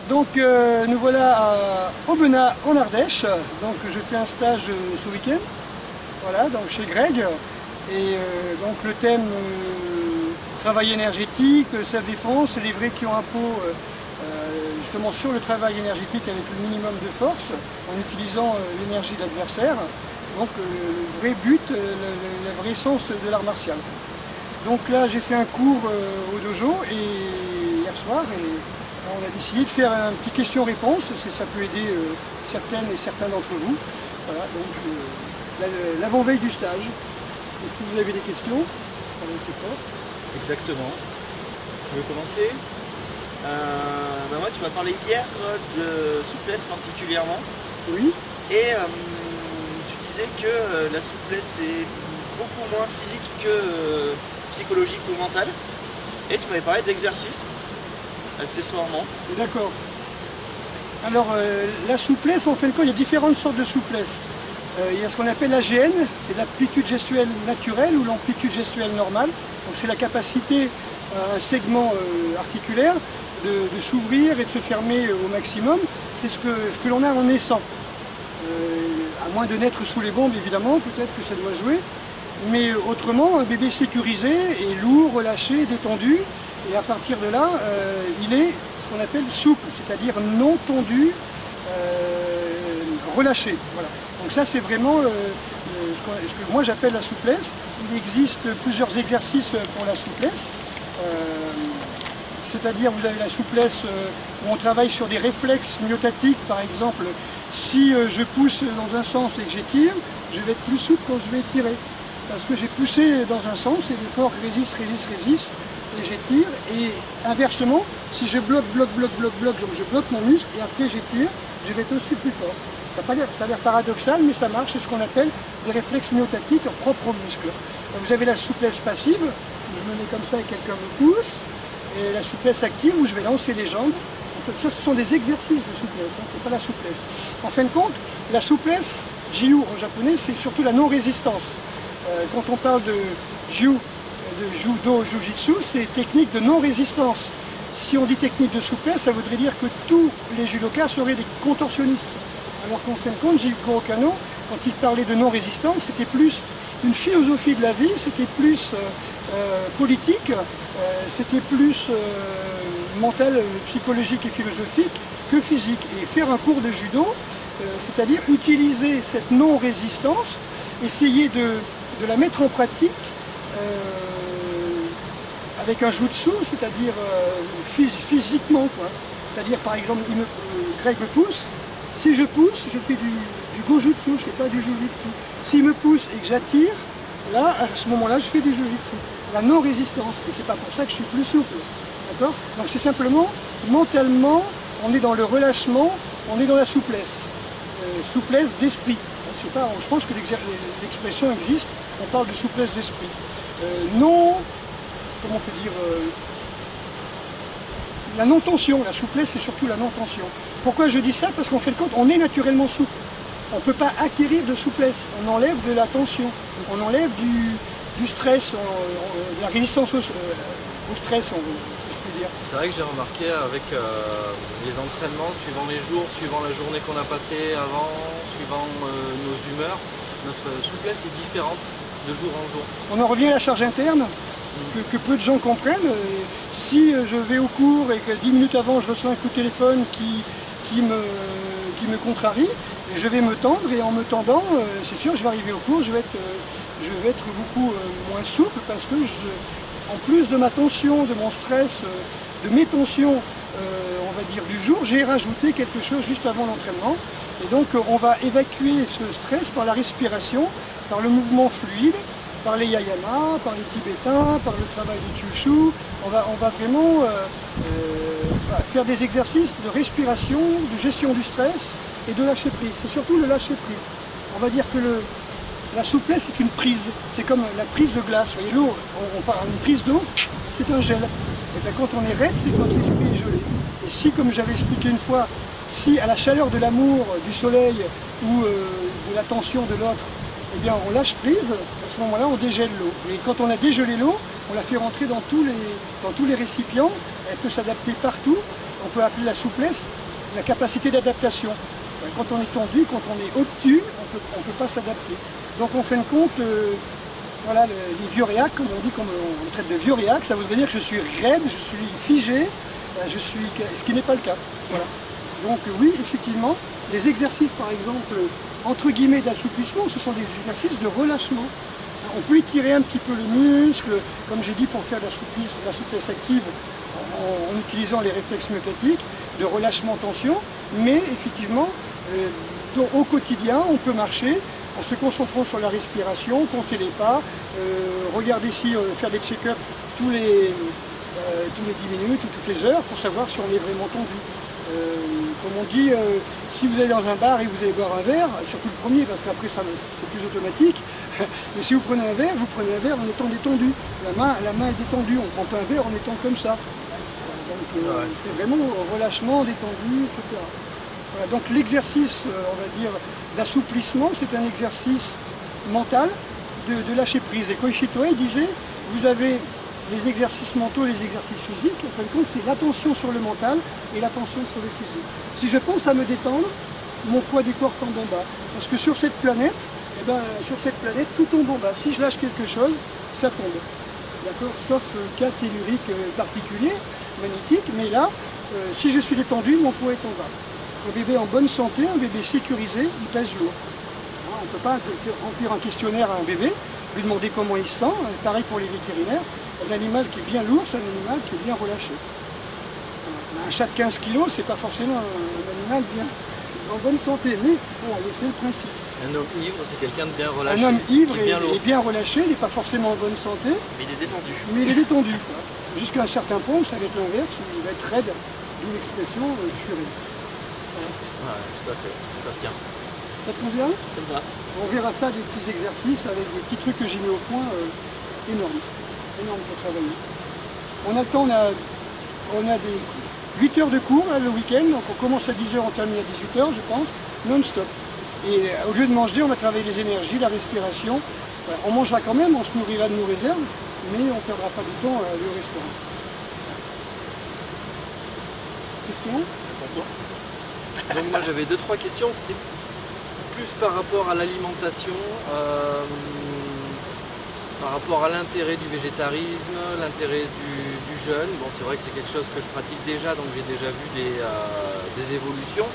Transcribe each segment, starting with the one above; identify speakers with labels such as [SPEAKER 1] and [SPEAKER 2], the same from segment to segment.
[SPEAKER 1] Donc nous voilà à Aubenas en Ardèche. Donc je fais un stage ce week-end, voilà, donc chez Greg. Et donc le thème travail énergétique, self-défense, les vrais qui ont un pot justement sur le travail énergétique avec le minimum de force, en utilisant l'énergie de l'adversaire. Donc le vrai but, le vrai sens de l'art martial. Donc là j'ai fait un cours au dojo hier soir et on a décidé de faire un petit question-réponse, ça peut aider certaines et certains d'entre vous. Voilà, donc l'avant-veille du stage. Donc, si vous avez des questions, c'est fort.
[SPEAKER 2] Exactement. Tu veux commencer? Moi tu m'as parlé hier de souplesse particulièrement.
[SPEAKER 1] Oui.
[SPEAKER 2] Et tu disais que la souplesse est beaucoup moins physique que psychologique ou mentale. Et tu m'avais parlé d'exercice, accessoirement.
[SPEAKER 1] D'accord. Alors la souplesse, en fin de compte, il y a différentes sortes de souplesse. Il y a ce qu'on appelle l'AGN, c'est l'amplitude gestuelle naturelle ou l'amplitude gestuelle normale. Donc c'est la capacité à un segment articulaire de s'ouvrir et de se fermer au maximum. C'est ce que l'on a en naissant. À moins de naître sous les bombes, évidemment, peut-être que ça doit jouer. Mais autrement, un bébé sécurisé est lourd, relâché, détendu. Et à partir de là, il est ce qu'on appelle souple, c'est-à-dire non tendu, relâché. Voilà. Donc ça, c'est vraiment ce que moi j'appelle la souplesse. Il existe plusieurs exercices pour la souplesse. C'est-à-dire, vous avez la souplesse où on travaille sur des réflexes myotatiques, par exemple. Si je pousse dans un sens et que j'étire, je vais être plus souple quand je vais étirer. Parce que j'ai poussé dans un sens et le corps résiste, et j'étire. Et inversement, si je bloque, donc je bloque mon muscle et après j'étire, je vais être aussi plus fort. Ça a l'air paradoxal, mais ça marche, c'est ce qu'on appelle des réflexes myotatiques propres aux muscles. Donc vous avez la souplesse passive, où je me mets comme ça et quelqu'un me pousse, et la souplesse active, où je vais lancer les jambes. Donc, ça, ce sont des exercices de souplesse, hein, c'est pas la souplesse. En fin de compte, la souplesse, Jiu en japonais, c'est surtout la non-résistance. Quand on parle de Jiu, de Judo, Jujitsu, c'est technique de non-résistance. Si on dit technique de souplesse, ça voudrait dire que tous les judokas seraient des contorsionnistes. Alors qu'en fin de compte, Jigoro Kano, quand il parlait de non-résistance, c'était plus une philosophie de la vie, c'était plus politique, c'était plus mental, psychologique et philosophique que physique. Et faire un cours de judo, c'est-à-dire utiliser cette non-résistance, essayer de la mettre en pratique avec un jutsu, c'est-à-dire physiquement. C'est-à-dire, par exemple, Greg me pousse. Si je pousse, je fais du gojutsu, je ne fais pas du jujutsu. S'il me pousse et que j'attire, là, à ce moment-là, je fais du jujutsu. La non-résistance, et c'est pas pour ça que je suis plus souple. D'accord? Donc c'est simplement, mentalement, on est dans le relâchement, on est dans la souplesse. Souplesse d'esprit. Je pense que l'expression existe, on parle de souplesse d'esprit. Non, comment on peut dire, la non-tension, la souplesse c'est surtout la non-tension. Pourquoi je dis ça? Parce qu'en fin de compte, on est naturellement souple. On ne peut pas acquérir de souplesse, on enlève de la tension, on enlève du stress, de la résistance au stress, si je puis dire.
[SPEAKER 3] C'est vrai que j'ai remarqué avec les entraînements, suivant les jours, suivant la journée qu'on a passée avant, suivant nos humeurs, notre souplesse est différente de jour en jour.
[SPEAKER 1] On en revient à la charge interne, que peu de gens comprennent. Si je vais au cours et que 10 minutes avant je reçois un coup de téléphone qui me contrarie, je vais me tendre et en me tendant, c'est sûr, je vais arriver au cours, je vais être beaucoup moins souple parce que en plus de ma tension, de mon stress, de mes tensions, on va dire du jour, j'ai rajouté quelque chose juste avant l'entraînement. Et donc on va évacuer ce stress par la respiration, par le mouvement fluide, par les yayamas, par les tibétains, par le travail du Kyushu. On va vraiment faire des exercices de respiration, de gestion du stress et de lâcher prise. C'est surtout le lâcher prise. On va dire que la souplesse est une prise. C'est comme la prise de glace. Vous voyez, l'eau, on parle d'une prise d'eau, c'est un gel. Et bien, quand on est raide, c'est quand l'esprit est gelé. Et si, comme j'avais expliqué une fois, si à la chaleur de l'amour, du soleil ou de l'attention de l'autre, eh bien on lâche prise, à ce moment-là on dégèle l'eau. Et quand on a dégelé l'eau, on la fait rentrer dans tous les récipients, elle peut s'adapter partout. on peut appeler la souplesse, la capacité d'adaptation. Quand on est tendu, quand on est obtus, on ne peut pas s'adapter. Donc en fin de compte, voilà, les vieux-réacs, comme on dit, comme on traite de vieux-réacs, ça voudrait dire que je suis raide, je suis figé, ce qui n'est pas le cas. Voilà. Donc oui, effectivement, les exercices par exemple, entre guillemets d'assouplissement, ce sont des exercices de relâchement. On peut étirer un petit peu le muscle, comme j'ai dit, pour faire de la souplesse active en utilisant les réflexes myocatiques, de relâchement tension, mais effectivement, au quotidien, on peut marcher en se concentrant sur la respiration, compter les pas, regarder si faire des check-ups tous les 10 minutes ou toutes les heures pour savoir si on est vraiment tendu. Comme on dit, si vous allez dans un bar et vous allez boire un verre, surtout le premier parce qu'après c'est plus automatique, mais si vous prenez un verre en étant détendu. La main est détendue, on ne prend pas un verre en étant comme ça. Donc c'est vraiment relâchement, détendu, etc. Voilà, donc l'exercice, on va dire, d'assouplissement, c'est un exercice mental de lâcher prise. Et Koichi Toei disait, vous avez les exercices mentaux, les exercices physiques, en fin de compte, c'est l'attention sur le mental et l'attention sur le physique. Si je pense à me détendre, mon poids du corps tombe en bas. Parce que sur cette planète, tout tombe en bas. Si je lâche quelque chose, ça tombe. D'accord? Sauf cas tellurique particulier, magnétique, mais là, si je suis détendu, mon poids est en bas. Un bébé en bonne santé, un bébé sécurisé, il pèse lourd. On ne peut pas remplir un questionnaire à un bébé, lui demander comment il se sent, pareil pour les vétérinaires. Un animal qui est bien lourd, c'est un animal qui est bien relâché. Un chat de 15 kg, c'est pas forcément un animal bien en bonne santé, mais voilà, c'est le principe.
[SPEAKER 3] Un homme ivre, c'est quelqu'un de bien relâché.
[SPEAKER 1] Un homme ivre est bien relâché, il n'est pas forcément en bonne santé.
[SPEAKER 2] Mais il est détendu.
[SPEAKER 1] Mais il est détendu. Jusqu'à un certain point, ça va être l'inverse, il va être raide, d'où l'expression je suis raide.
[SPEAKER 3] Ouais, tout à fait, ça se tient.
[SPEAKER 1] Ça te convient?
[SPEAKER 2] Ça me va.
[SPEAKER 1] On verra ça, des petits exercices avec des petits trucs que j'ai mis au point énormes. Énorme pour travailler. On a le temps, on a des 8 heures de cours là, le week-end, donc on commence à 10 h, on termine à 18 h, je pense, non-stop. Et au lieu de manger, on va travailler les énergies, la respiration. Voilà, on mangera quand même, on se nourrira de nos réserves, mais on ne perdra pas du temps à aller au restaurant. Question?
[SPEAKER 3] Donc moi j'avais 2-3 questions, c'était plus par rapport à l'alimentation. Par rapport à l'intérêt du végétarisme, l'intérêt du jeûne. Bon, c'est vrai que c'est quelque chose que je pratique déjà, donc j'ai déjà vu des évolutions.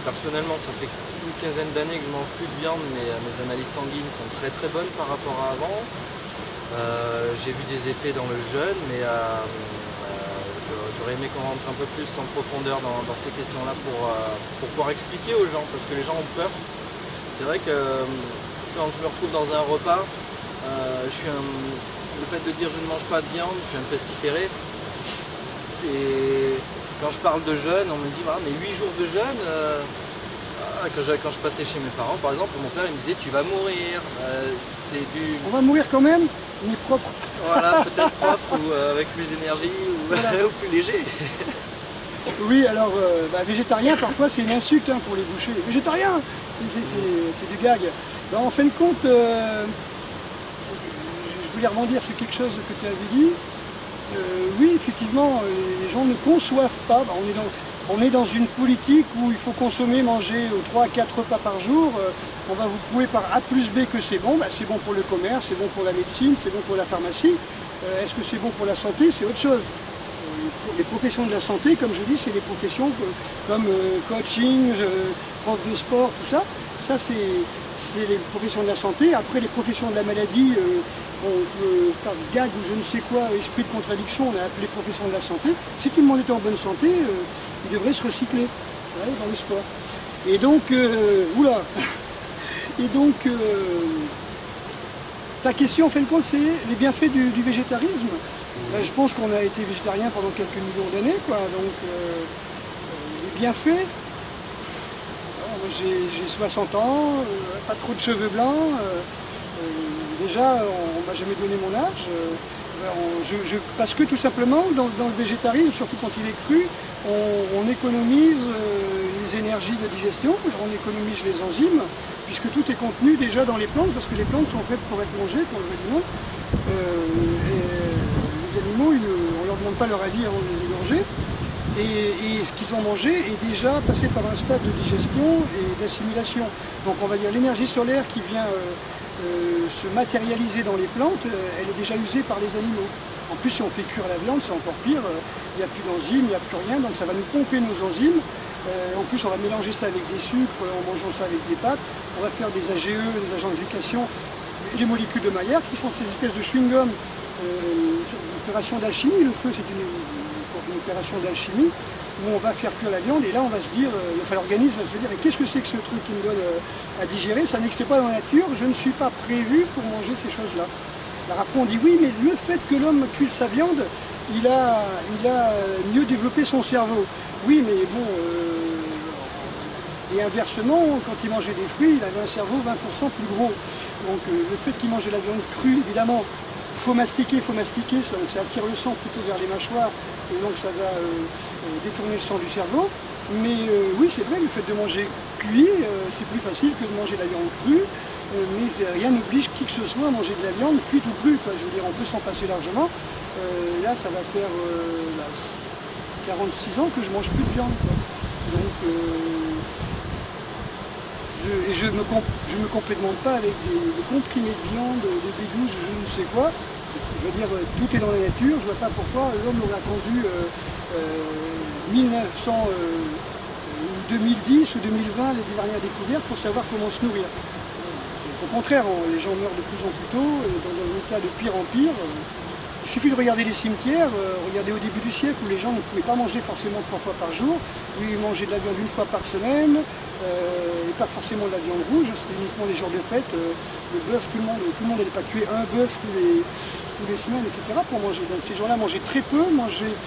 [SPEAKER 3] Personnellement, ça fait une quinzaine d'années que je mange plus de viande, mais mes analyses sanguines sont très très bonnes par rapport à avant. J'ai vu des effets dans le jeûne, mais j'aurais aimé qu'on rentre un peu plus en profondeur dans ces questions-là pour pouvoir expliquer aux gens, parce que les gens ont peur. C'est vrai que quand je me retrouve dans un repas, le fait de dire je ne mange pas de viande, je suis un pestiféré. Et quand je parle de jeûne, on me dit ah, mais 8 jours de jeûne, quand je passais chez mes parents, par exemple, mon père il me disait tu vas mourir.
[SPEAKER 1] On va mourir quand même, mais propre.
[SPEAKER 3] Voilà, peut-être propre ou avec plus d'énergie voilà. Ou plus léger.
[SPEAKER 1] Oui, alors végétarien parfois c'est une insulte pour les bouchers. Végétarien, c'est du gag. Ben, en fin de compte, je voulais rebondir sur quelque chose que tu avais dit. Oui, effectivement, les gens ne conçoivent pas. Ben, on est dans une politique où il faut consommer, manger 3 à 4 repas par jour. On va vous prouver par A plus B que c'est bon. Ben, c'est bon pour le commerce, c'est bon pour la médecine, c'est bon pour la pharmacie. Est-ce que c'est bon pour la santé? C'est autre chose. Les professions de la santé, comme je dis, c'est des professions comme coaching, prof de sport, tout ça. Ça, c'est les professions de la santé. Après, les professions de la maladie, par gag ou je ne sais quoi, esprit de contradiction, on a appelé professions de la santé. Si tout le monde était en bonne santé, il devrait se recycler dans le sport. Et donc, oula. Et donc, ta question, en fin de compte, c'est les bienfaits du végétarisme. Je pense qu'on a été végétarien pendant quelques millions d'années, quoi. Donc, les bienfaits. J'ai 60 ans, pas trop de cheveux blancs. Déjà, on ne m'a jamais donné mon âge. Parce que tout simplement, dans le végétarisme, surtout quand il est cru, on économise les énergies de digestion, on économise les enzymes, puisque tout est contenu déjà dans les plantes, parce que les plantes sont faites pour être mangées, pour le vrai du monde. Les animaux, on ne leur demande pas leur avis avant de leur mangé. Et ce qu'ils ont mangé est déjà passé par un stade de digestion et d'assimilation. Donc on va dire l'énergie solaire qui vient se matérialiser dans les plantes, elle est déjà usée par les animaux. En plus, si on fait cuire la viande, c'est encore pire. Il n'y a plus d'enzymes, il n'y a plus rien, donc ça va nous pomper nos enzymes. En plus, on va mélanger ça avec des sucres, en mangeant ça avec des pâtes. On va faire des AGE, des agents de glycation, des molécules de Maillard qui sont ces espèces de chewing-gum. Une opération d'alchimie, le feu c'est une opération d'alchimie où on va faire cuire la viande et là on va se dire, l'organisme va se dire, mais qu'est-ce que c'est que ce truc qui me donne à digérer? Ça n'existe pas dans la nature, je ne suis pas prévu pour manger ces choses-là. Alors après on dit oui, mais le fait que l'homme cuise sa viande, il a mieux développé son cerveau. Oui, mais bon, et inversement, quand il mangeait des fruits, il avait un cerveau 20% plus gros. Donc le fait qu'il mangeait la viande crue, évidemment, il faut mastiquer, ça attire le sang plutôt vers les mâchoires, et donc ça va détourner le sang du cerveau. Mais oui, c'est vrai, le fait de manger cuit, c'est plus facile que de manger la viande crue, mais rien n'oblige qui que ce soit à manger de la viande cuite ou crue, quoi. Je veux dire, on peut s'en passer largement. Là, ça va faire 46 ans que je mange plus de viande, quoi. Donc, je me complémente pas avec des comprimés de viande, des B12, je ne sais quoi. Je veux dire, tout est dans la nature, je ne vois pas pourquoi l'homme aurait attendu 1900, 2010 ou 2020, les dernières découvertes, pour savoir comment se nourrir. Au contraire, les gens meurent de plus en plus tôt, dans un état de pire en pire. Il suffit de regarder les cimetières, regardez au début du siècle où les gens ne pouvaient pas manger forcément 3 fois par jour, ils mangeaient de la viande 1 fois par semaine, et pas forcément de la viande rouge, c'était uniquement les jours de fête, le bœuf, tout le monde n'allait pas tuer un bœuf tous les semaines, etc. pour manger. Donc ces gens-là mangeaient très peu, mangeaient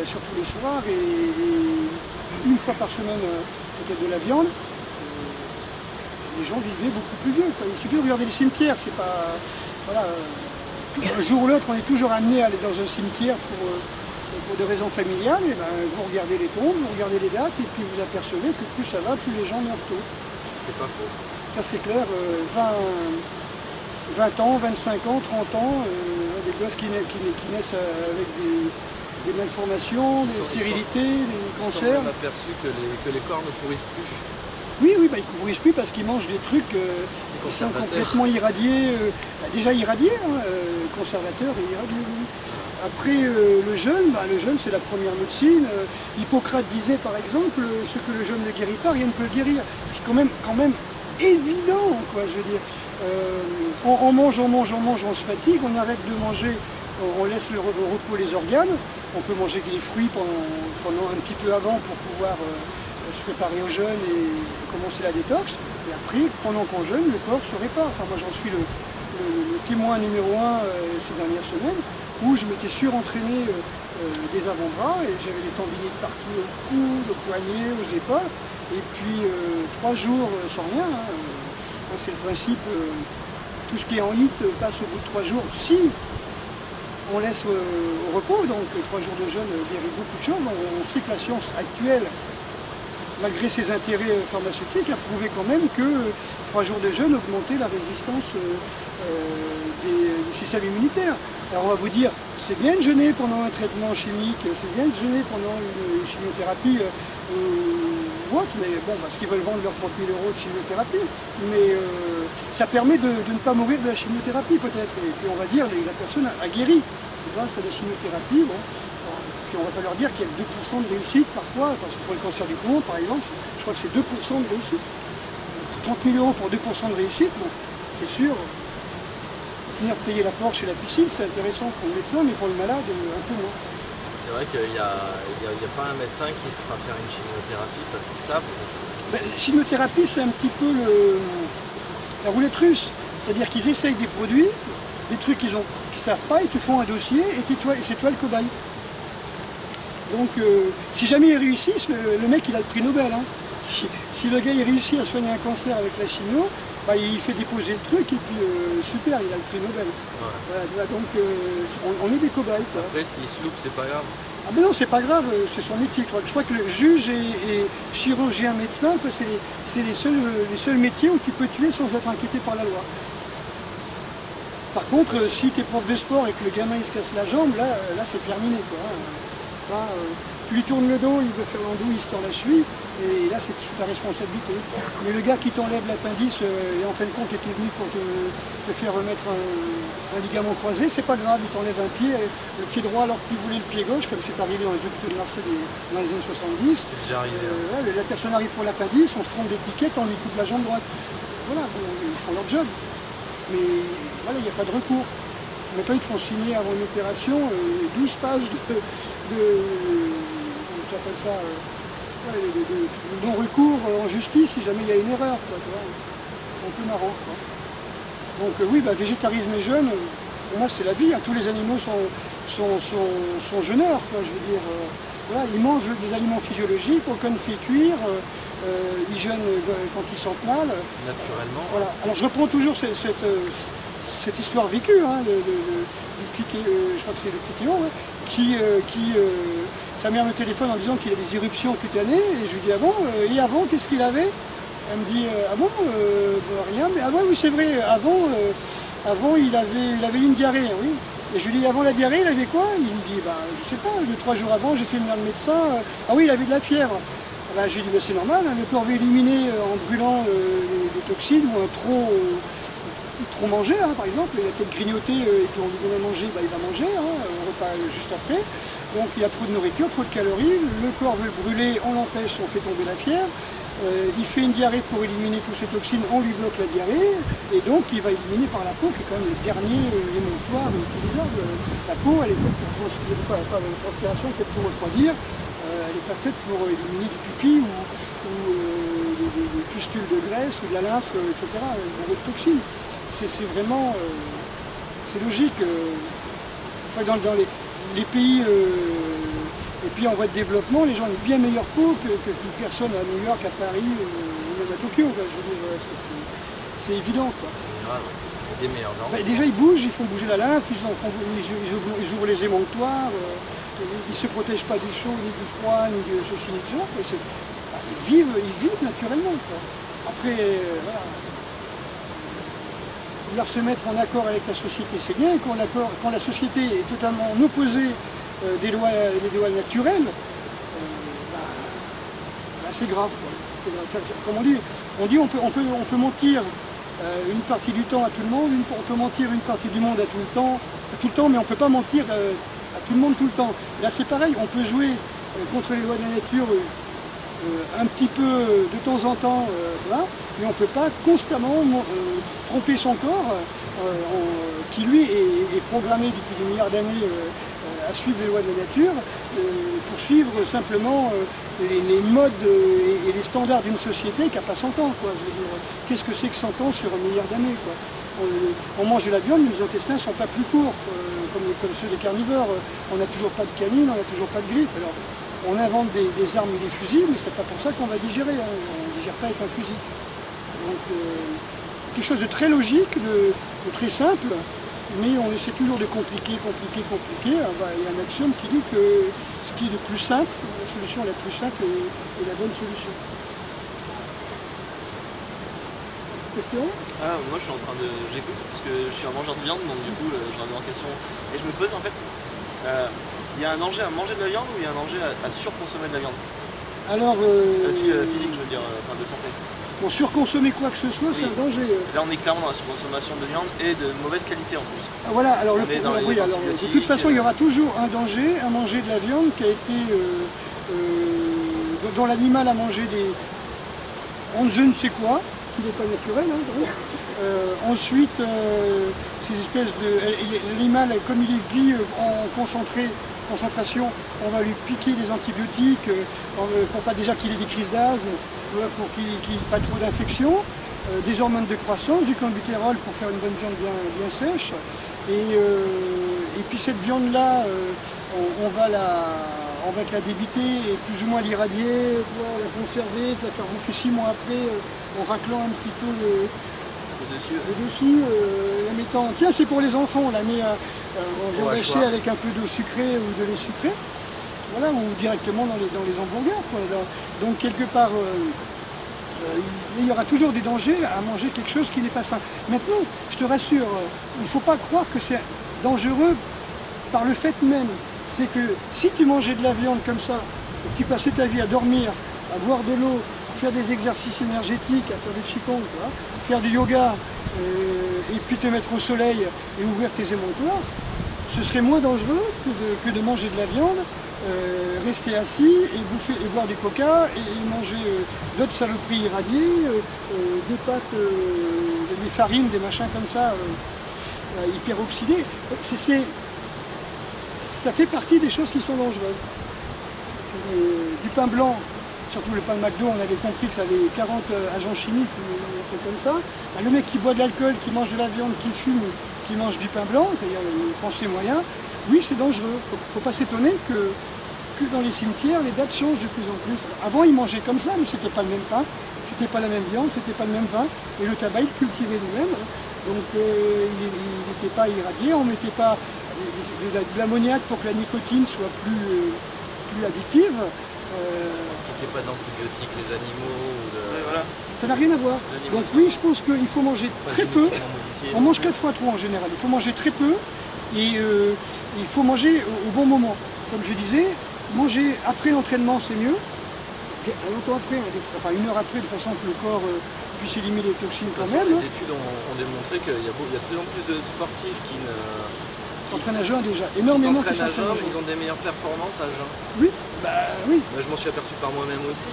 [SPEAKER 1] surtout les soirs, et 1 fois par semaine peut-être de la viande. Les gens vivaient beaucoup plus vieux, quoi. Il suffit de regarder les cimetières, c'est pas... Voilà, un jour ou l'autre, on est toujours amené à aller dans un cimetière pour des raisons familiales. Et ben, vous regardez les tombes, vous regardez les dates, et puis vous apercevez que plus ça va, plus les gens meurent tôt.
[SPEAKER 3] C'est pas faux.
[SPEAKER 1] Ça c'est clair, 20 ans, 25 ans, 30 ans, des gosses qui naissent avec des malformations, des stérilités, des cancers.
[SPEAKER 3] On a aperçu que les corps ne pourrissent plus.
[SPEAKER 1] Oui, bah, ils ne pourrissent plus parce qu'ils mangent des trucs qui sont complètement irradiés, déjà irradiés, conservateurs et irradiés. Oui. Après le jeûne c'est la première médecine. Hippocrate disait par exemple, ce que le jeûne ne guérit pas, rien ne peut le guérir. Ce qui est quand même évident, quoi, je veux dire. On mange, on se fatigue, on arrête de manger, on laisse au repos les organes. On peut manger des fruits pendant un petit peu avant pour pouvoir se préparer au jeûne et commencer la détox. Et après, pendant qu'on jeûne, le corps se répare. Enfin, moi, j'en suis le témoin numéro 1 ces dernières semaines, où je m'étais surentraîné des avant-bras et j'avais des tendinites partout au cou, au poignet, aux épaules. Et puis 3 jours sans rien. C'est le principe. Tout ce qui est en hit passe au bout de 3 jours. Si on laisse au repos, donc 3 jours de jeûne guérit beaucoup de choses. On sait que la science actuelle, malgré ses intérêts pharmaceutiques, a prouvé quand même que 3 jours de jeûne augmentaient la résistance du système immunitaire. Alors on va vous dire, c'est bien de jeûner pendant un traitement chimique, c'est bien de jeûner pendant une chimiothérapie ou autre, mais bon, parce qu'ils veulent vendre leurs 30 000 € de chimiothérapie. Mais ça permet de ne pas mourir de la chimiothérapie peut-être. Et puis on va dire, la personne a guéri grâce à la chimiothérapie. Bon. Puis on va pas leur dire qu'il y a 2% de réussite parfois, parce que pour le cancer du poumon par exemple, je crois que c'est 2% de réussite. 30 000 € pour 2% de réussite, bon, c'est sûr, finir de payer la Porsche et la piscine, c'est intéressant pour le médecin, mais pour le malade, un peu moins.
[SPEAKER 3] C'est vrai qu'il n'y a pas un médecin qui se fera faire une chimiothérapie parce qu'ils savent.
[SPEAKER 1] La chimiothérapie, c'est un petit peu la roulette russe. C'est-à-dire qu'ils essayent des produits, des trucs qu'ils ne savent pas, ils te font un dossier et c'est toi le cobaye. Donc si jamais ils réussissent, le mec il a le prix Nobel. Hein. Si le gars il réussit à soigner un cancer avec la chimio, bah, il fait déposer le truc et puis super, il a le prix Nobel. Ouais. Voilà, donc on est des cobayes. Quoi.
[SPEAKER 3] Après s'il se loupe, c'est pas grave.
[SPEAKER 1] Ah ben non, c'est pas grave, c'est son métier. Je crois que le juge et chirurgien médecin, c'est les seuls métiers où tu peux tuer sans être inquiété par la loi. Par contre, si tu es prof de sport et que le gamin il se casse la jambe, là c'est terminé. Quoi. Ça, tu lui tournes le dos, il veut faire l'andouille, il se tord la cheville, et là c'est sous ta responsabilité. Mais le gars qui t'enlève l'appendice, et en fin de compte était venu pour te faire remettre un ligament croisé, c'est pas grave, il t'enlève un pied, le pied droit alors qu'il voulait le pied gauche, comme c'est arrivé dans les hôpitaux de Marseille dans les années 70.
[SPEAKER 3] C'est déjà arrivé.
[SPEAKER 1] Ouais, la personne arrive pour l'appendice, on se trompe d'étiquette, on lui coupe la jambe droite. Voilà, bon, ils font leur job. Mais voilà, il n'y a pas de recours. Maintenant, ils te font signer avant une opération 12 pages comment ça s'appelle ça, de non-recours en justice si jamais il y a une erreur. Quoi, tu vois. Un peu marrant. Quoi. Donc oui, végétarisme et jeûne, pour moi c'est la vie. Hein. Tous les animaux sont jeûneurs, quoi, je veux dire. Voilà, ils mangent des aliments physiologiques, aucun ne fait cuire, ils jeûnent quand ils sentent mal.
[SPEAKER 3] Naturellement.
[SPEAKER 1] Voilà. Alors je reprends toujours cette histoire vécue, hein, du piqué, je crois que c'est le piquéon, ouais, qui sa mère me téléphone en disant qu'il a des éruptions cutanées, et je lui dis ah bon, et avant qu'est-ce qu'il avait? Elle me dit ah bon, rien, mais ah ouais, oui c'est vrai, avant il avait une diarrhée, oui. Et je lui dis avant la diarrhée il avait quoi? Il me dit bah je sais pas, 2-3 jours avant j'ai fait venir le médecin, ah oui il avait de la fièvre. Ben, je lui dis bah, c'est normal, hein, le corps va éliminer en brûlant les toxines ou un trop manger, hein, par exemple, il a peut-être grignoté et qu'on lui donne à manger, il va manger, hein, au repas juste après. Donc il y a trop de nourriture, trop de calories, le corps veut brûler, on l'empêche, on fait tomber la fièvre. Il fait une diarrhée pour éliminer toutes ces toxines, on lui bloque la diarrhée, et donc il va éliminer par la peau, qui est quand même le dernier émonctoire utilisable. La peau, elle est faite pour pas la transpiration, faite pour refroidir, elle n'est pas faite pour éliminer du pipi ou des pustules de graisse ou de la lymphe, etc., avec de toxines. C'est vraiment, c'est logique. Dans les pays et puis en voie de développement, les gens ont une bien meilleure peau que personne à New York, à Paris ou même à Tokyo. Quoi. Je veux dire, c'est évident. Quoi.
[SPEAKER 3] C'est grave, il y a des meilleurs dents.
[SPEAKER 1] Déjà ils bougent, ils font bouger la lymphe, ils ouvrent les émonctoires, ils ne se protègent pas du chaud, ni du froid, ni de ceci, ni de cela. Ils vivent naturellement. Quoi. Après, voilà. Vouloir se mettre en accord avec la société, c'est bien, et quand la société est totalement en opposé des lois naturelles, c'est grave. Quoi. Comme on dit on peut mentir une partie du temps à tout le monde, on peut mentir une partie du monde à tout le temps, mais on ne peut pas mentir à tout le monde tout le temps. Là c'est pareil, on peut jouer contre les lois de la nature un petit peu de temps en temps, voilà, mais on ne peut pas constamment tromper son corps, qui lui est programmé depuis des milliards d'années à suivre les lois de la nature, pour suivre simplement les modes et les standards d'une société qui n'a pas 100 ans. Qu'est-ce que c'est que 100 ans sur un milliard d'années? On mange de la viande, mais les intestins ne sont pas plus courts, comme ceux des carnivores. On n'a toujours pas de canine, on n'a toujours pas de grippe. Alors, on invente des armes et des fusils, mais c'est pas pour ça qu'on va digérer. Hein. On ne digère pas avec un fusil. Donc, quelque chose de très logique, de très simple, mais on essaie toujours de compliquer. Il y a un axiome qui dit que ce qui est le plus simple, la solution la plus simple est la bonne solution. Question?
[SPEAKER 2] Moi je suis en train de... J'écoute parce que je suis un mangeur de viande, donc du coup je remets en question. Et je me pose en fait, il y a un danger à manger de la viande ou il y a un danger à surconsommer de la viande?
[SPEAKER 1] Alors,
[SPEAKER 2] physique je veux dire, enfin de santé.
[SPEAKER 1] Pour surconsommer quoi que ce soit, oui. C'est un danger.
[SPEAKER 2] Là on est clairement dans la surconsommation de viande et de mauvaise qualité en plus.
[SPEAKER 1] Voilà, alors, de toute façon il y aura toujours un danger à manger de la viande qui a été... dont l'animal a mangé je ne sais quoi, qui n'est pas naturel. Hein, ensuite, ces espèces de... L'animal, comme il vit en concentration, on va lui piquer des antibiotiques pour pas déjà qu'il ait des crises d'asthme, pour qu'il n'ait pas trop d'infections, des hormones de croissance, du clenbuterol pour faire une bonne viande bien sèche. Et puis cette viande-là, on va te la débiter et plus ou moins l'irradier, la conserver, te la faire bouffer 6 mois après, en raclant un petit peu le dessus, la mettant... Tiens, c'est pour les enfants, on la met en viande hachée avec un peu d'eau sucrée ou de lait sucré, voilà, ou directement dans les hamburgers. Quoi. Donc quelque part, il y aura toujours des dangers à manger quelque chose qui n'est pas sain. Maintenant, je te rassure, il ne faut pas croire que c'est dangereux par le fait même. c'est que si tu mangeais de la viande comme ça, et que tu passais ta vie à dormir, à boire de l'eau, à faire des exercices énergétiques, à faire du qigong, faire du yoga, et puis te mettre au soleil et ouvrir tes émonctoires, ce serait moins dangereux que de manger de la viande, rester assis et boire du coca et manger d'autres saloperies irradiées, des pâtes, des farines, des machins comme ça, hyper oxydés. Ça fait partie des choses qui sont dangereuses. Du pain blanc, surtout le pain de McDo, on avait compris que ça avait 40 agents chimiques ou un truc comme ça. Le mec qui boit de l'alcool, qui mange de la viande, qui fume, qui mange du pain blanc, c'est-à-dire le français moyen, oui c'est dangereux. Il ne faut pas s'étonner que dans les cimetières, les dates changent de plus en plus. Avant ils mangeaient comme ça, mais c'était pas le même pain, c'était pas la même viande, c'était pas le même vin. Et le tabac, il cultivait nous-mêmes. Donc il n'était pas irradié, on ne mettait pas de l'ammoniac pour que la nicotine soit plus addictive.
[SPEAKER 3] Il n'y a pas d'antibiotiques, les animaux.
[SPEAKER 2] Voilà.
[SPEAKER 1] Ça n'a rien à voir. Donc oui, je pense qu'il faut manger très peu. On mange 4 fois trop en général. Il faut manger très peu et il faut manger au bon moment. Comme je disais, manger après l'entraînement c'est mieux. Longtemps après, enfin 1 heure après, de façon que le corps puisse éliminer les toxines quand même.
[SPEAKER 3] Les études ont démontré qu'il y a de plus en plus de sportifs qui
[SPEAKER 1] s'entraînent à jeun déjà. Énormément qui
[SPEAKER 3] s'entraînent à jeun, ils ont des meilleures performances à jeun.
[SPEAKER 1] Oui, oui.
[SPEAKER 3] Je m'en suis aperçu par moi-même aussi.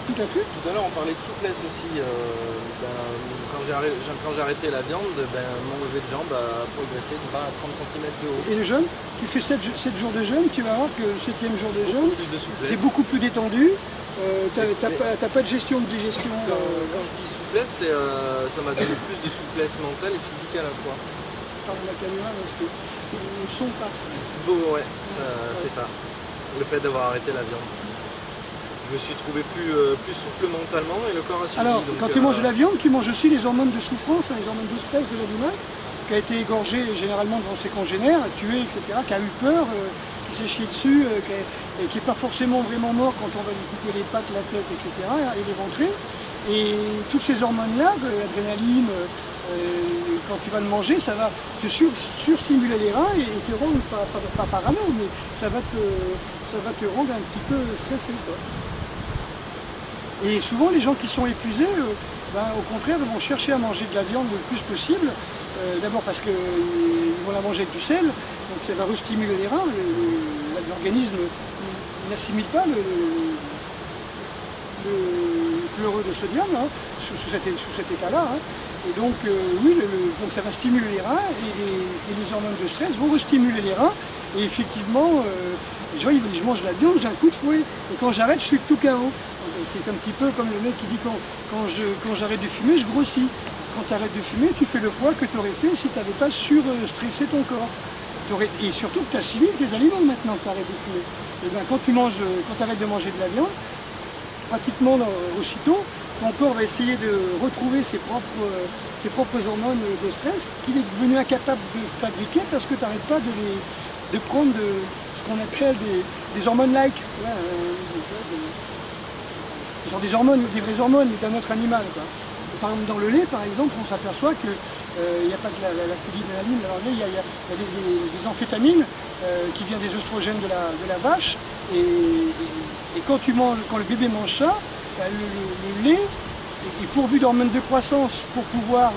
[SPEAKER 1] Tout à fait.
[SPEAKER 3] Tout à l'heure on parlait de souplesse aussi. Quand j'ai arrêté la viande, mon lever de jambe a progressé de 20 à 30 cm de haut.
[SPEAKER 1] Et le jeûne, tu fais 7 jours de jeûne, tu vas voir que le 7e jour de jeûne, tu es beaucoup plus détendu. T'as pas de gestion de digestion.
[SPEAKER 3] Quand je dis souplesse, ça m'a donné plus de souplesse mentale et physique à la fois.
[SPEAKER 1] Pardon la caméra parce que le son passe.
[SPEAKER 3] Bon, ouais, c'est ça. Le fait d'avoir arrêté la viande. Je me suis trouvé plus souple mentalement et le corps a suivi.
[SPEAKER 1] Alors, quand tu manges de la viande, tu manges aussi les hormones de souffrance, les hormones de stress de l'animal, qui a été égorgé généralement devant ses congénères, tué, etc., qui a eu peur, qui s'est chié dessus, qui n'est pas forcément vraiment mort quand on va lui couper les pattes, la tête, etc., et l'éventrer. Et toutes ces hormones-là, l'adrénaline, quand tu vas le manger, ça va te surstimuler les reins et te rendre, pas parano, mais ça va te rendre un petit peu stressé, quoi. Et souvent, les gens qui sont épuisés, au contraire, vont chercher à manger de la viande le plus possible. D'abord parce qu'ils vont la manger avec du sel, donc ça va restimuler les reins. L'organisme n'assimile pas le chlorure de sodium sous cet état-là. Et donc, donc ça va stimuler les reins et les hormones de stress vont restimuler les reins. Et effectivement, les gens ils disent je mange de la viande, j'ai un coup de fouet. Et quand j'arrête, je suis tout KO. C'est un petit peu comme le mec qui dit quand j'arrête de fumer, je grossis. Quand tu arrêtes de fumer, tu fais le poids que tu aurais fait si tu n'avais pas surstressé ton corps. Et surtout que tu assimiles tes aliments maintenant que tu arrêtes de fumer. Et bien quand tu arrêtes de manger de la viande, pratiquement aussitôt, ton corps va essayer de retrouver ses propres hormones de stress qu'il est devenu incapable de fabriquer parce que tu n'arrêtes pas de prendre ce qu'on appelle des hormones-like. Ce sont des hormones, des vraies hormones, mais d'un autre animal, quoi. Par exemple, dans le lait, par exemple, on s'aperçoit qu'il n'y a pas que la phénylalanine dans le lait, il y a des amphétamines qui viennent des oestrogènes de la vache. Et quand le bébé mange ça, le lait est pourvu d'hormones de croissance pour pouvoir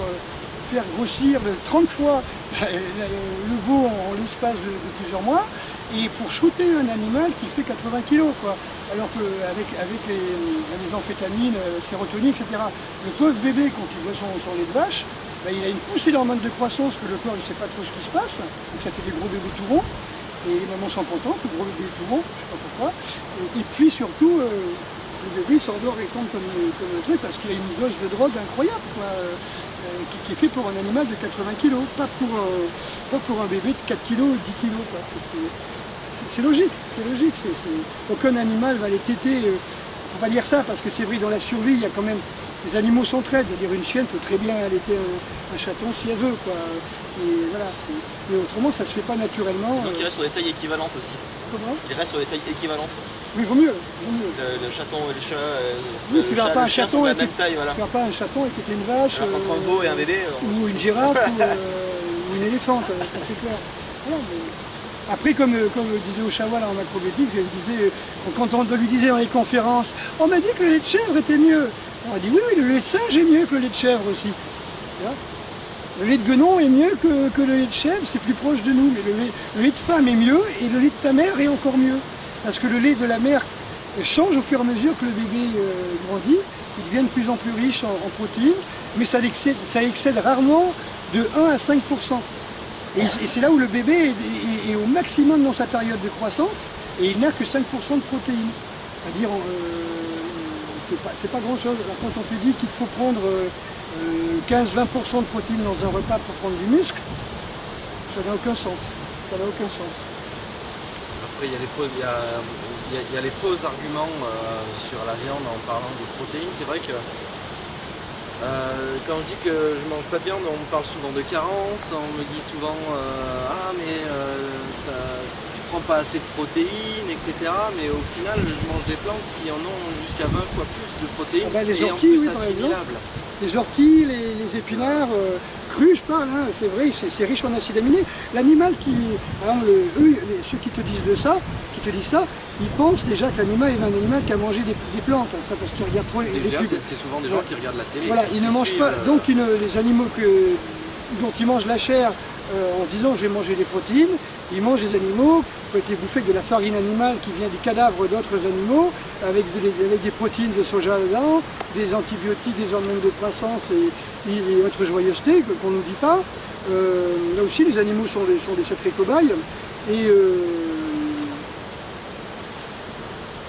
[SPEAKER 1] faire grossir 30 fois le veau en l'espace de plusieurs mois et pour shooter un animal qui fait 80 kg, quoi. Alors qu'avec les amphétamines, sérotonine, etc., le pauvre bébé, quand il voit son lait de vache, il a une poussée d'hormones de croissance que le corps ne sait pas trop ce qui se passe, donc ça fait des gros bébés tout ronds, et les mamans sont contentes, le gros bébé tout rond, je ne sais pas pourquoi, et puis surtout, le bébé s'endort et tombe comme un truc parce qu'il a une dose de drogue incroyable, quoi, qui est fait pour un animal de 80 kg, pas pour un bébé de 4 kg ou 10 kg. C'est logique, aucun animal va les téter, faut pas dire ça parce que c'est vrai, dans la survie, il y a quand même, les animaux s'entraident, c'est-à-dire une chienne peut très bien allaiter un chaton si elle veut, quoi. Et voilà, mais autrement ça se fait pas naturellement.
[SPEAKER 2] Donc il reste sur des tailles équivalentes aussi.
[SPEAKER 1] Comment ?
[SPEAKER 2] Il reste sur des tailles équivalentes.
[SPEAKER 1] Oui, vaut mieux.
[SPEAKER 2] Le chaton et le chat,
[SPEAKER 1] oui, tu verras pas un chaton
[SPEAKER 2] et la même taille, voilà.
[SPEAKER 1] Tu verras pas un chaton et une vache.
[SPEAKER 2] Alors, entre un veau et un bébé.
[SPEAKER 1] Ou une girafe ou une éléphante, ça c'est clair. Voilà, mais Après, comme disait Oshawa là, en macrobiotique, elle disait, quand on lui disait dans les conférences, on m'a dit que le lait de chèvre était mieux. On a dit oui, le lait de singe est mieux que le lait de chèvre aussi. Tu vois, le lait de guenon est mieux que le lait de chèvre, c'est plus proche de nous. Mais le lait de femme est mieux et le lait de ta mère est encore mieux. Parce que le lait de la mère change au fur et à mesure que le bébé grandit. Il devient de plus en plus riche en protéines, mais ça excède rarement de 1 à 5%. Et c'est là où le bébé est au maximum dans sa période de croissance et il n'a que 5% de protéines. C'est-à-dire, c'est pas grand-chose. Quand on te dit qu'il faut prendre 15-20% de protéines dans un repas pour prendre du muscle, ça n'a aucun sens. Ça n'a aucun sens.
[SPEAKER 3] Après, il y a les faux arguments sur la viande en parlant de protéines. C'est vrai que quand je dis que je mange pas de viande, on me parle souvent de carence, on me dit souvent ah mais tu prends pas assez de protéines, etc. Mais au final, je mange des plantes qui en ont jusqu'à 20 fois plus de protéines
[SPEAKER 1] les
[SPEAKER 3] et
[SPEAKER 1] orties,
[SPEAKER 3] en plus
[SPEAKER 1] oui,
[SPEAKER 3] assimilables.
[SPEAKER 1] Les orties, les épinards, crus, je parle, hein, c'est vrai, c'est riche en acides aminés. L'animal qui, par exemple, ceux qui te disent ça, ils pensent déjà que l'animal est un animal qui a mangé des plantes, hein, ça parce qu'ils regardent trop les pubs.
[SPEAKER 3] C'est souvent des gens qui regardent la télé.
[SPEAKER 1] Voilà, ils ne mangent pas, donc les animaux dont ils mangent la chair en disant je vais manger des protéines, ils mangent des animaux qui ont été bouffés avec de la farine animale qui vient du cadavre d'autres animaux, avec des protéines de soja dedans, des antibiotiques, des hormones de croissance et autres joyeusetés qu'on ne nous dit pas. Là aussi les animaux sont des sacrés cobayes. Et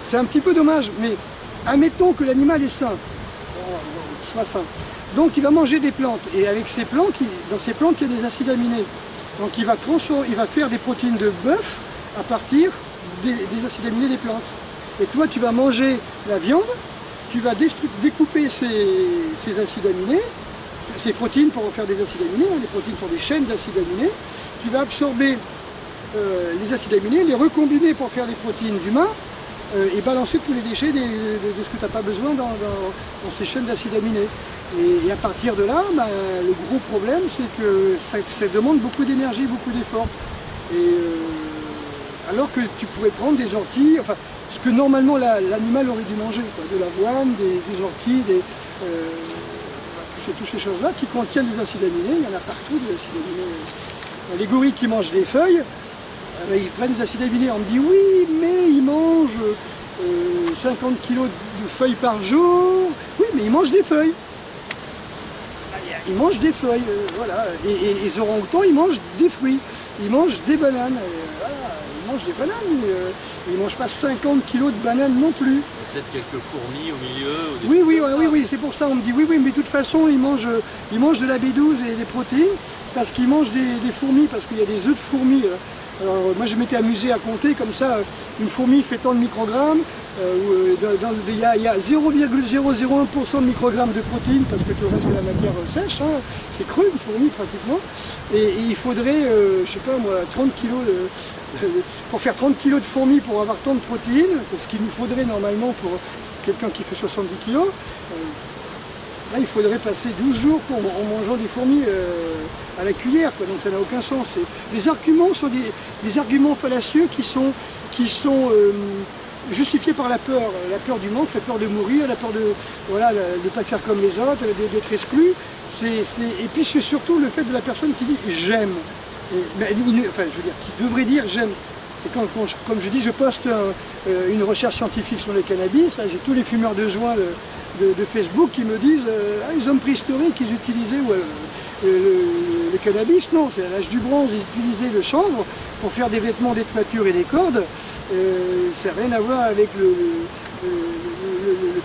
[SPEAKER 1] c'est un petit peu dommage, mais admettons que l'animal est sain, soit sain. Donc il va manger des plantes, et avec ces plantes, dans ces plantes il y a des acides aminés. Donc il va faire des protéines de bœuf à partir des acides aminés des plantes. Et toi tu vas manger la viande, tu vas découper ces acides aminés, ces protéines pour en faire des acides aminés, les protéines sont des chaînes d'acides aminés, tu vas absorber les acides aminés, les recombiner pour faire des protéines d'humains, et balancer tous les déchets de ce que tu n'as pas besoin dans ces chaînes d'acides aminés. Et à partir de là, le gros problème, c'est que ça demande beaucoup d'énergie, beaucoup d'efforts. Alors que tu pourrais prendre des orties, enfin, ce que normalement l'animal aurait dû manger, quoi, de l'avoine, des orties, toutes ces choses-là qui contiennent des acides aminés, il y en a partout des acides aminés. Les gorilles qui mangent des feuilles, ils prennent des acides aminés, on me dit oui, mais ils mangent 50 kg de feuilles par jour. Oui, mais ils mangent des feuilles. Ils mangent des feuilles, voilà. Et les orang-outans, ils mangent des fruits. Ils mangent des bananes. Voilà. Ils mangent des bananes, mais ils ne mangent pas 50 kg de bananes non plus.
[SPEAKER 3] Peut-être quelques fourmis au milieu.
[SPEAKER 1] Oui, c'est pour ça. On me dit oui, mais de toute façon, ils mangent de la B12 et des protéines parce qu'ils mangent des fourmis, parce qu'il y a des œufs de fourmis. Alors moi je m'étais amusé à compter comme ça, une fourmi fait tant de microgrammes, il y a 0,001% de microgrammes de protéines parce que tout le reste c'est la matière sèche, hein, c'est cru une fourmi pratiquement, et il faudrait, je sais pas moi, 30 kg, pour faire 30 kg de fourmis pour avoir tant de protéines, c'est ce qu'il nous faudrait normalement pour quelqu'un qui fait 70 kg. Là, il faudrait passer 12 jours en mangeant des fourmis à la cuillère, quoi. Donc ça n'a aucun sens. Les arguments sont des arguments fallacieux qui sont justifiés par la peur du manque, la peur de mourir, la peur de ne pas faire comme les autres, d'être exclu. Et puis c'est surtout le fait de la personne qui dit j'aime. Enfin, je veux dire, qui devrait dire j'aime. C'est comme je dis, je poste une recherche scientifique sur le cannabis, j'ai tous les fumeurs de joint de Facebook qui me disent les hommes préhistoriques, ils utilisaient le cannabis. Non, c'est à l'âge du bronze, ils utilisaient le chanvre pour faire des vêtements, des toitures et des cordes. Ça n'a rien à voir avec le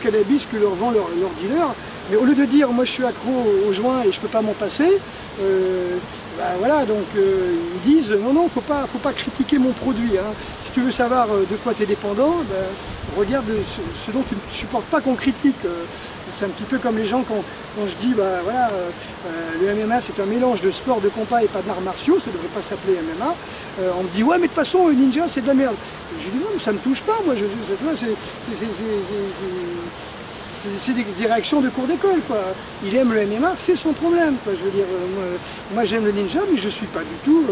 [SPEAKER 1] cannabis que leur vend leur dealer. Mais au lieu de dire moi je suis accro au joint et je ne peux pas m'en passer, voilà, donc ils disent non, faut pas critiquer mon produit, hein. Si tu veux savoir de quoi tu es dépendant, regarde ce dont tu ne supportes pas qu'on critique. C'est un petit peu comme les gens quand je dis le MMA c'est un mélange de sport de combat et pas d'arts martiaux, ça ne devrait pas s'appeler MMA. On me dit ouais mais de toute façon ninja c'est de la merde. Je dis non mais ça me touche pas, moi c'est des réactions de cours d'école, quoi. Il aime le MMA, c'est son problème, quoi. Je veux dire, moi j'aime le ninja, mais je suis pas du tout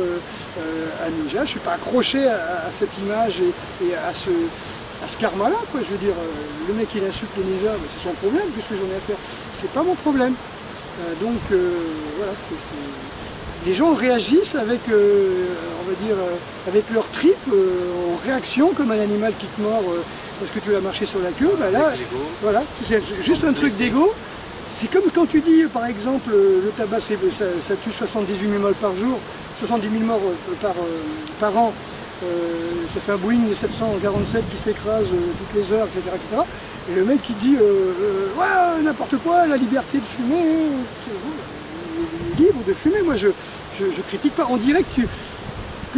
[SPEAKER 1] un ninja, je suis pas accroché à cette image et à ce karma-là, quoi. Je veux dire, le mec il insulte les ninjas, c'est son problème, puisque j'en ai à faire. C'est pas mon problème. Donc voilà, les gens réagissent avec, on va dire, avec leur trip, en réaction, comme un animal qui te mord parce que tu l'as marché sur la queue. Bah là, voilà, c'est juste un truc d'ego. C'est comme quand tu dis, par exemple, le tabac, ça tue 78 000 morts par jour, 70 000 morts par an. Ça fait un Boeing 747 qui s'écrase toutes les heures, etc., etc. Et le mec qui dit ouais, n'importe quoi, la liberté de fumer, il est libre de fumer. Moi je critique pas. On dirait que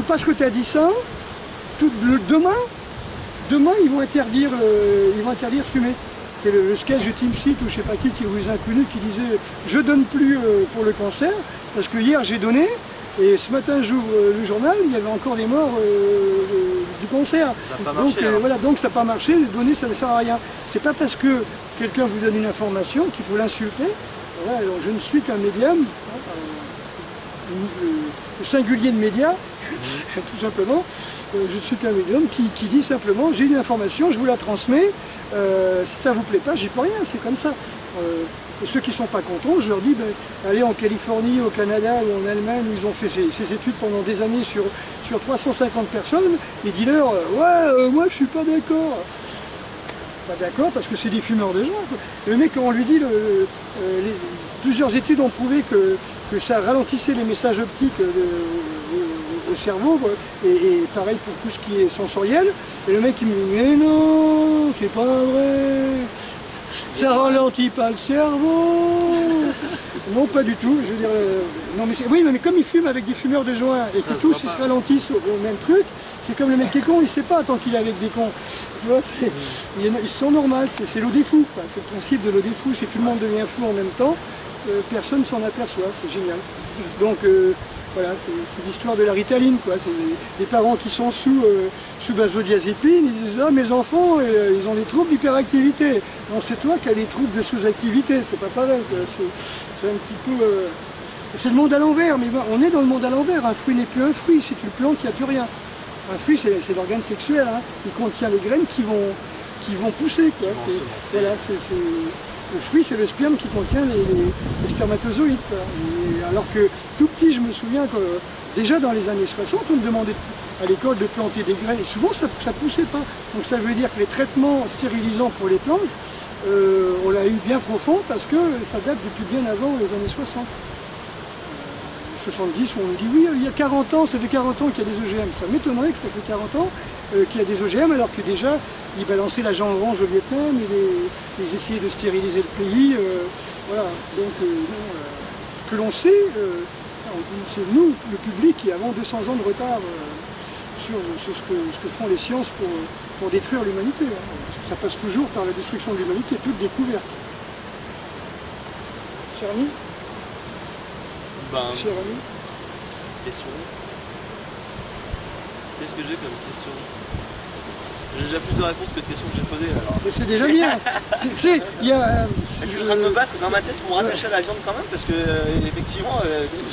[SPEAKER 1] parce que tu as dit ça, demain ils vont interdire de fumer. C'est le sketch de Team Seat ou je sais pas qui ou les inconnus qui disait je donne plus pour le cancer parce que hier j'ai donné. Et ce matin, j'ouvre le journal, il y avait encore des morts du cancer.
[SPEAKER 3] Ça n'a pas marché.
[SPEAKER 1] Donc, voilà, donc ça n'a pas marché, les données ça ne sert à rien. C'est pas parce que quelqu'un vous donne une information qu'il faut l'insulter. Voilà, alors je ne suis qu'un médium, le singulier de média, tout simplement. Je suis qu'un médium qui dit simplement j'ai une information, je vous la transmets. Si ça ne vous plaît pas, j'y peux rien, c'est comme ça. Et ceux qui ne sont pas contents, je leur dis, allez en Californie, au Canada ou en Allemagne, où ils ont fait ces études pendant des années sur 350 personnes, et dis-leur, ouais, moi je suis pas d'accord. Pas d'accord parce que c'est des fumeurs de joint. Le mec, on lui dit, plusieurs études ont prouvé que ça ralentissait les messages optiques au cerveau, et pareil pour tout ce qui est sensoriel. Et le mec il me dit, mais non, c'est pas vrai. Ça ralentit pas le cerveau. Non, pas du tout. Je veux dire, non, mais oui, mais comme ils fument avec des fumeurs de joint et que tous ils se ralentissent au même truc, c'est comme le mec qui est con, il sait pas tant qu'il est avec des cons. Tu vois, ils sont normaux, c'est l'eau des fous. C'est le principe de l'eau des fous. Si tout le monde devient fou en même temps, personne s'en aperçoit. C'est génial. Donc voilà, c'est l'histoire de la Ritaline, quoi. C'est des parents qui sont sous benzodiazépine, ils disent ah mes enfants ils ont des troubles d'hyperactivité. Non, c'est toi qui as des troubles de sous-activité, c'est pas pareil, c'est un petit peu. C'est le monde à l'envers, mais on est dans le monde à l'envers. Un fruit n'est plus un fruit, si tu le plantes, il n'y a plus rien. Un fruit c'est l'organe sexuel, hein. Il contient les graines qui vont pousser, quoi. Voilà, le fruit, c'est le sperme qui contient les spermatozoïdes. Alors que tout petit, je me souviens que déjà dans les années 60, on me demandait à l'école de planter des graines. Et souvent, ça ne poussait pas. Donc ça veut dire que les traitements stérilisants pour les plantes, on l'a eu bien profond parce que ça date depuis bien avant les années 60. 70, on nous dit oui, il y a 40 ans, ça fait 40 ans qu'il y a des OGM. Ça m'étonnerait que ça fait 40 ans qu'il y a des OGM alors que déjà ils balançaient l'agent orange au Vietnam et ils essayaient de stériliser le pays. Voilà, donc ce que l'on sait, c'est nous, le public, qui avons 200 ans de retard sur ce que font les sciences pour détruire l'humanité. Hein. Ça passe toujours par la destruction de l'humanité, toute découverte. Cher ami? Cher ami?
[SPEAKER 2] Question. Qu'est-ce que j'ai comme question? J'ai déjà plus de réponses que de questions que j'ai posées.
[SPEAKER 1] C'est déjà bien. Je suis
[SPEAKER 2] en train de me battre dans ma tête pour me rattacher à la viande quand même parce que effectivement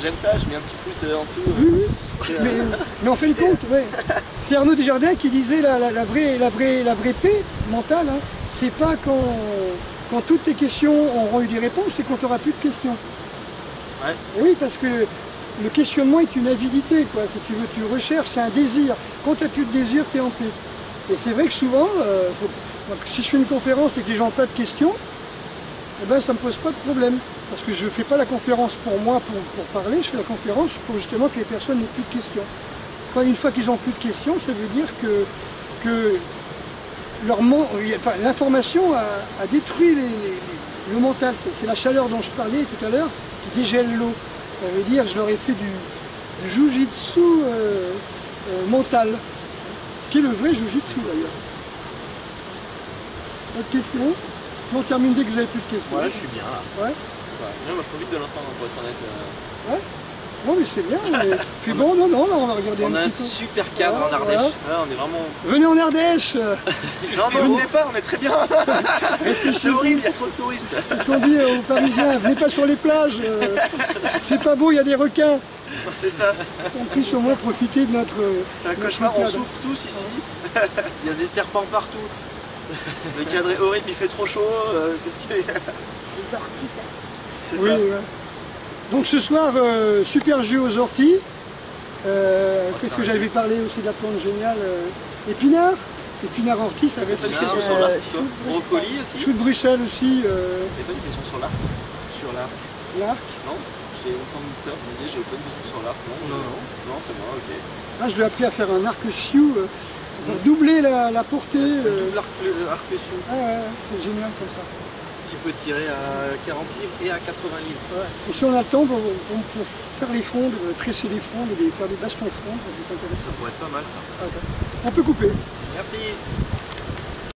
[SPEAKER 2] j'aime ça, je mets un petit pouce en dessous.
[SPEAKER 1] Oui. Mais en fin de compte, ouais. C'est Arnaud Desjardins qui disait la vraie paix mentale, hein, c'est pas quand toutes tes questions auront eu des réponses, c'est quand tu n'auras plus de questions.
[SPEAKER 2] Ouais.
[SPEAKER 1] Et oui, parce que le questionnement est une avidité, quoi. Si tu veux, tu recherches, c'est un désir. Quand tu n'as plus de désir, tu es en paix. Et c'est vrai que souvent, si je fais une conférence et que les gens n'ont pas de questions, eh ben, ça ne me pose pas de problème. Parce que je ne fais pas la conférence pour moi, pour parler, je fais la conférence pour justement que les personnes n'aient plus de questions. Une fois qu'ils n'ont plus de questions, ça veut dire que l'information a détruit le mental. C'est la chaleur dont je parlais tout à l'heure qui dégèle l'eau. Ça veut dire que je leur ai fait du jujitsu mental. Ce qui est le vrai jujitsu d'ailleurs. Autre question? Si on termine dès que vous n'avez plus de questions.
[SPEAKER 2] Ouais, je suis bien là.
[SPEAKER 1] Ouais.
[SPEAKER 2] Moi je profite de l'ensemble pour être honnête.
[SPEAKER 1] Ouais. Non mais c'est bien. Mais... Puis bon, non, là, on va regarder
[SPEAKER 3] On a un
[SPEAKER 1] petit peu.
[SPEAKER 3] super cadre
[SPEAKER 1] Voilà,
[SPEAKER 3] en Ardèche.
[SPEAKER 1] voilà.
[SPEAKER 3] Ah, on est vraiment...
[SPEAKER 1] Venez en Ardèche.
[SPEAKER 2] Non, venez pas, on est très bien. C'est horrible, il y a trop de touristes.
[SPEAKER 1] C'est ce qu'on dit aux Parisiens, venez pas sur les plages. C'est pas beau, il y a des requins.
[SPEAKER 2] C'est ça.
[SPEAKER 1] On puisse au moins profiter de notre...
[SPEAKER 2] C'est un cauchemar, on souffre tous ici.
[SPEAKER 3] Il y a des serpents partout.
[SPEAKER 2] Le cadre est horrible, il fait trop chaud. Qu'est-ce qu'il y a?
[SPEAKER 4] Les orties, ça.
[SPEAKER 2] C'est
[SPEAKER 1] Oui,
[SPEAKER 2] ça.
[SPEAKER 1] ouais. Donc ce soir, super jus aux orties. Qu'est-ce que j'avais parlé aussi de la plante géniale épinards. Épinards orties, ça va être
[SPEAKER 2] Pas de
[SPEAKER 1] très
[SPEAKER 2] questions
[SPEAKER 1] sympa.
[SPEAKER 2] sur l'arc, toi?
[SPEAKER 3] Brocoli aussi.
[SPEAKER 1] Chou de Bruxelles aussi,
[SPEAKER 2] T'as pas une question sur l'arc?
[SPEAKER 3] Sur l'arc.
[SPEAKER 1] l'arc.
[SPEAKER 2] Non? J'ai une semble-teur, je me disais, j'ai pas une question sur l'arc. Non, non, c'est moi, ok.
[SPEAKER 1] Ah, je lui ai appris à faire un arc sioux pour doubler la portée.
[SPEAKER 3] Double arc sioux
[SPEAKER 1] Ah ouais, c'est génial comme ça.
[SPEAKER 3] qui peut tirer à 40 livres et à 80 livres.
[SPEAKER 1] Ouais. Et si on a le temps pour faire les frondes, tresser les frondes et faire des bastons frondes, ça peut être intéressant.
[SPEAKER 3] Ça pourrait être pas mal ça.
[SPEAKER 1] On peut couper.
[SPEAKER 3] Merci.